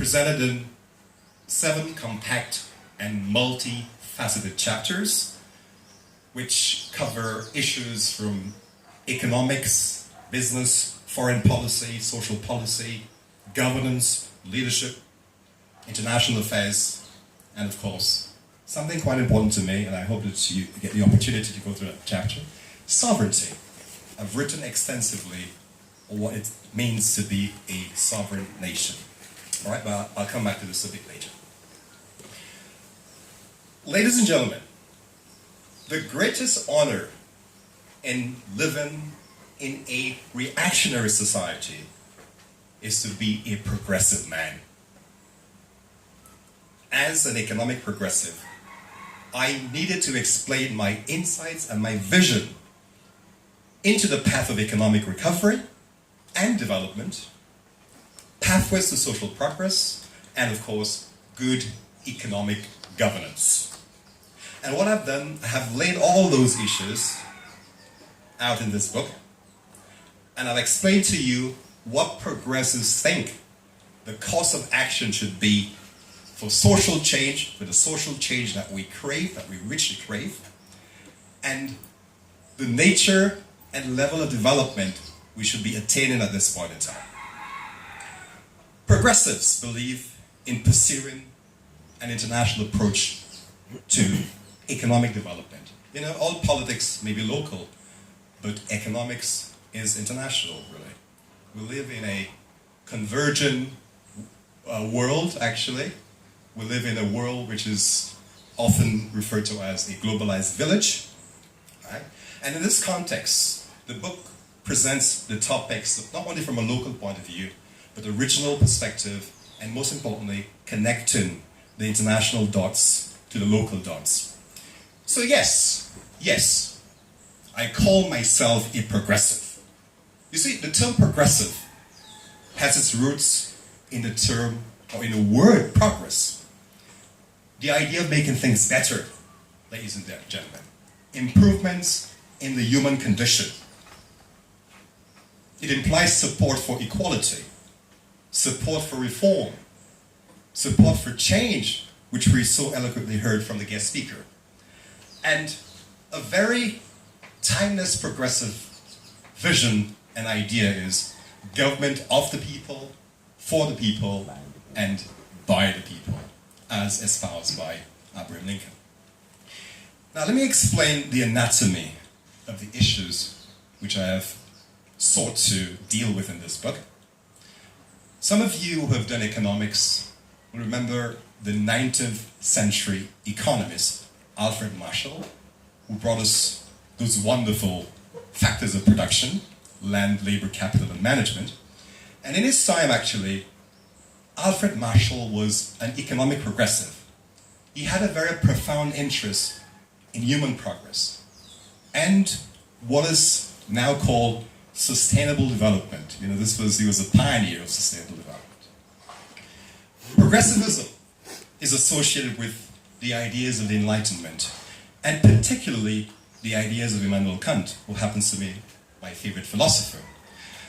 presented in 7 compact and multi-faceted chapters, which cover issues from economics, business, foreign policy, social policy, governance, leadership, international affairs, and of course, something quite important to me, and I hope that you get the opportunity to go through that chapter, sovereignty. I've written extensively on what it means to be a sovereign nation. All right, but I'll come back to this a bit later. Ladies and gentlemen, the greatest honor in living in a reactionary society is to be a progressive man. As an economic progressive, I needed to explain my insights and my vision into the path of economic recovery and development, pathways to social progress, and of course, good economic governance. And what I've done, I have laid all those issues out in this book, and I've explained to you what progressives think the course of action should be for social change, for the social change that we crave, that we richly crave, and the nature and level of development we should be attaining at this point in time. Progressives believe in pursuing an international approach to economic development. You know, all politics may be local, but economics is international, really. We live in a convergent world, actually. We live in a world which is often referred to as a globalized village. Right? And in this context, the book presents the topics not only from a local point of view, but the regional perspective, and most importantly, connecting the international dots to the local dots. So yes, I call myself a progressive. You see, the term progressive has its roots in the term, or in the word progress. The idea of making things better, ladies and gentlemen. Improvements in the human condition. It implies support for equality, support for reform, support for change, which we so eloquently heard from the guest speaker. And a very timeless progressive vision and idea is government of the people, for the people, and by the people, as espoused by Abraham Lincoln. Now let me explain the anatomy of the issues which I have sought to deal with in this book. Some of you who have done economics will remember the 19th century economist Alfred Marshall, who brought us those wonderful factors of production, land, labor, capital, and management. And in his time, actually, Alfred Marshall was an economic progressive. He had a very profound interest in human progress and what is now called sustainable development. You know, he was a pioneer of sustainable development. Progressivism is associated with the ideas of the Enlightenment, and particularly the ideas of Immanuel Kant, who happens to be my favorite philosopher.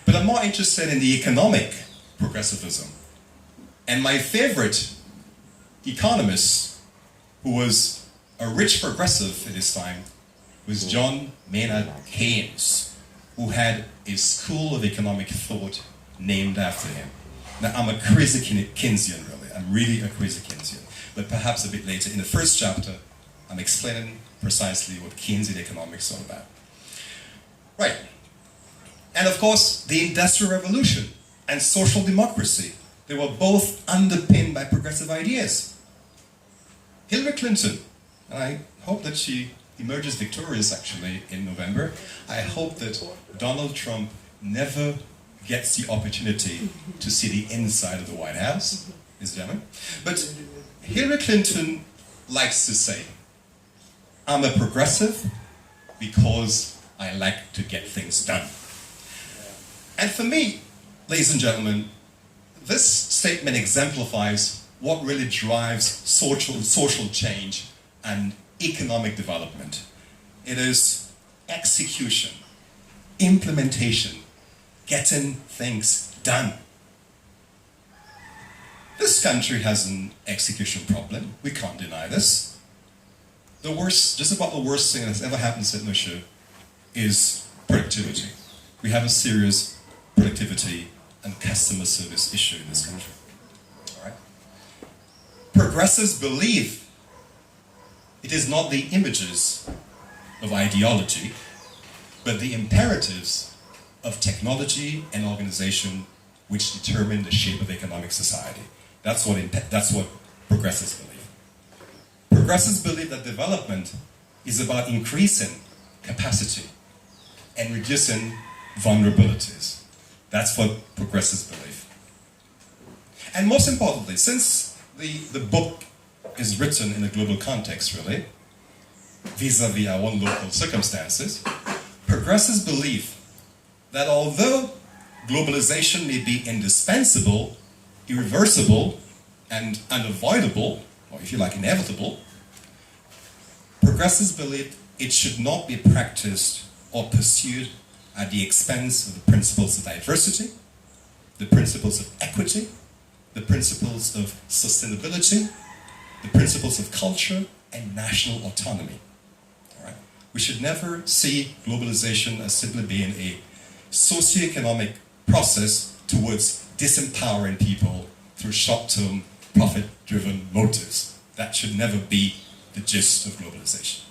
But I'm more interested in the economic progressivism. And my favorite economist, who was a rich progressive at his time, was John Maynard Keynes, who had a school of economic thought named after him. Now, I'm a crazy Keynesian, really. I'm really a crazy Keynesian. But perhaps a bit later, in the first chapter, I'm explaining precisely what Keynesian economics is all about. Right. And of course, the Industrial Revolution and social democracy, they were both underpinned by progressive ideas. Hillary Clinton, and I hope that she emerges victorious actually in November. I hope that Donald Trump never gets the opportunity to see the inside of the White House, ladies and gentlemen. But Hillary Clinton likes to say, I'm a progressive because I like to get things done. And for me, ladies and gentlemen, this statement exemplifies what really drives social change and economic development. It is execution, implementation, getting things done. This This country has an execution problem. We can't deny this. The worst, just about the worst thing that's ever happened to St. Lucia is productivity. We have a serious productivity and customer service issue in this country. All right? Progressives believe it is not the images of ideology, but the imperatives of technology and organization which determine the shape of economic society. That's what progressives believe. Progressives believe that development is about increasing capacity and reducing vulnerabilities. That's what progressives believe. And most importantly, since the book is written in a global context, really, vis-a-vis our own local circumstances, progressives believe that although globalization may be indispensable, irreversible, and unavoidable, or if you like, inevitable, progressives believe it should not be practiced or pursued at the expense of the principles of diversity, the principles of equity, the principles of sustainability, the principles of culture, and national autonomy. All right? We should never see globalization as simply being a socioeconomic process towards disempowering people through short-term, profit-driven motives. That should never be the gist of globalization.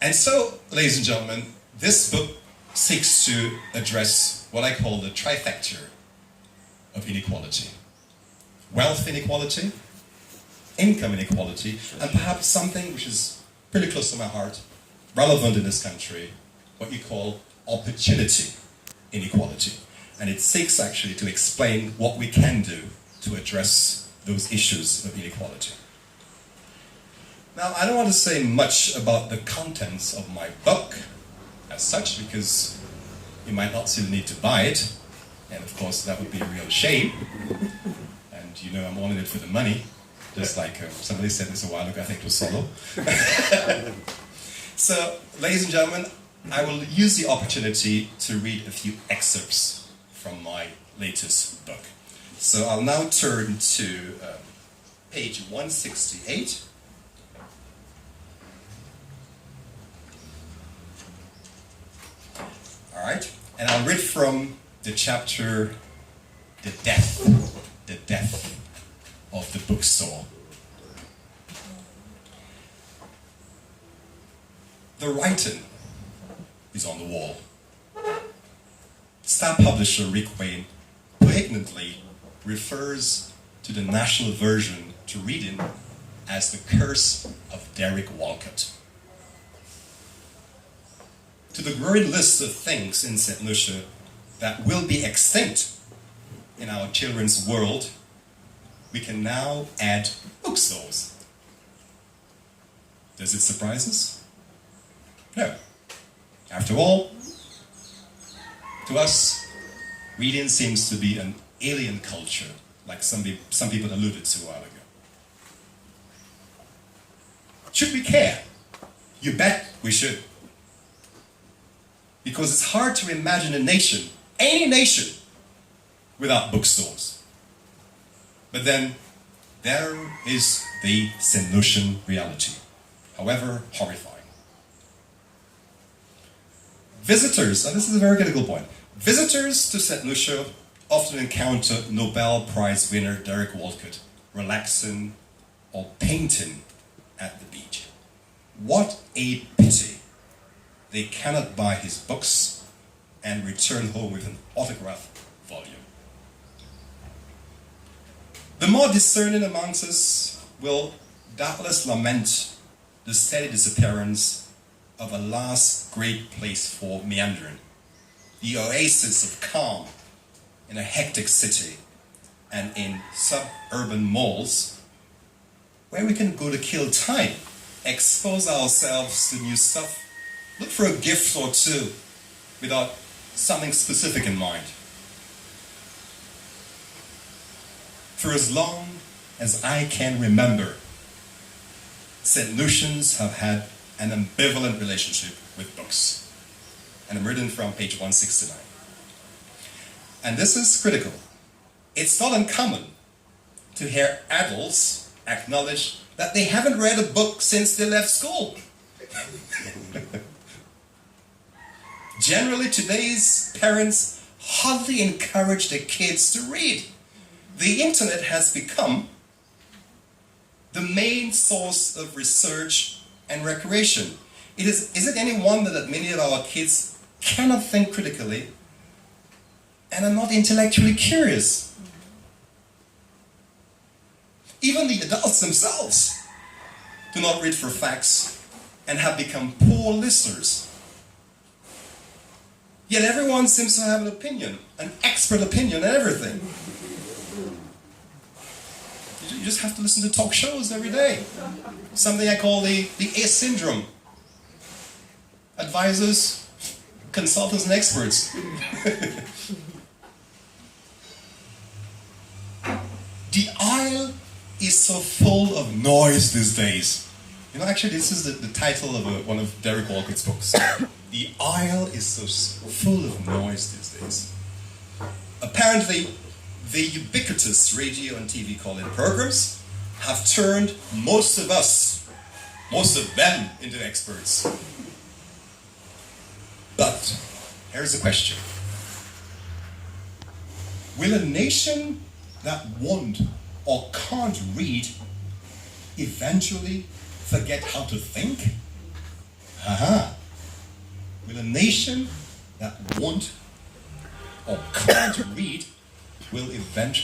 And so, ladies and gentlemen, this book seeks to address what I call the trifecta of inequality. Wealth inequality, income inequality, and perhaps something which is pretty close to my heart, relevant in this country, what you call opportunity inequality. And it seeks actually to explain what we can do to address those issues of inequality. Now, I don't want to say much about the contents of my book as such, because you might not see the need to buy it, and of course that would be a real shame. And you know, I'm all in it for the money, just like somebody said this a while ago, I think it was Solo. So, ladies and gentlemen, I will use the opportunity to read a few excerpts from my latest book. So I'll now turn to page 168. All right, and I'll read from the chapter, the death of the bookstore. The writing is on the wall. Star publisher Rick Wayne poignantly refers to the national aversion to reading as the curse of Derek Walcott. To the growing list of things in St. Lucia that will be extinct in our children's world, we can now add bookstores. Does it surprise us? No. After all, to us, reading seems to be an alien culture, like some people alluded to a while ago. Should we care? You bet we should. Because it's hard to imagine a nation, any nation, without bookstores. But then, there is the St. Lucian reality, however horrifying. Visitors, and this is a very critical point, visitors to St. Lucia often encounter Nobel Prize winner Derek Walcott relaxing or painting at the beach. What a pity they cannot buy his books and return home with an autographed volume. The more discerning amongst us will doubtless lament the steady disappearance of a last great place for meandering, the oasis of calm in a hectic city and in suburban malls where we can go to kill time, expose ourselves to new stuff, look for a gift or two without something specific in mind. For as long as I can remember, St. Lucians have had an ambivalent relationship with books. And I'm reading from page 169. And this is critical. It's not uncommon to hear adults acknowledge that they haven't read a book since they left school. Generally, today's parents hardly encourage their kids to read. The internet has become the main source of research and recreation. Is it any wonder that many of our kids cannot think critically and are not intellectually curious? Even the adults themselves do not read for facts and have become poor listeners. Yet everyone seems to have an opinion, an expert opinion on everything. You just have to listen to talk shows every day. Something I call the A syndrome. Advisors, consultants, and experts. The aisle is so full of noise these days. You know, actually, this is the title of one of Derek Walcott's books. The aisle is so full of noise these days. Apparently, the ubiquitous radio and TV call-in programs have turned most of them into experts. But here's the question. Will a nation that won't or can't read eventually forget how to think? Will a nation that won't or can't read will eventually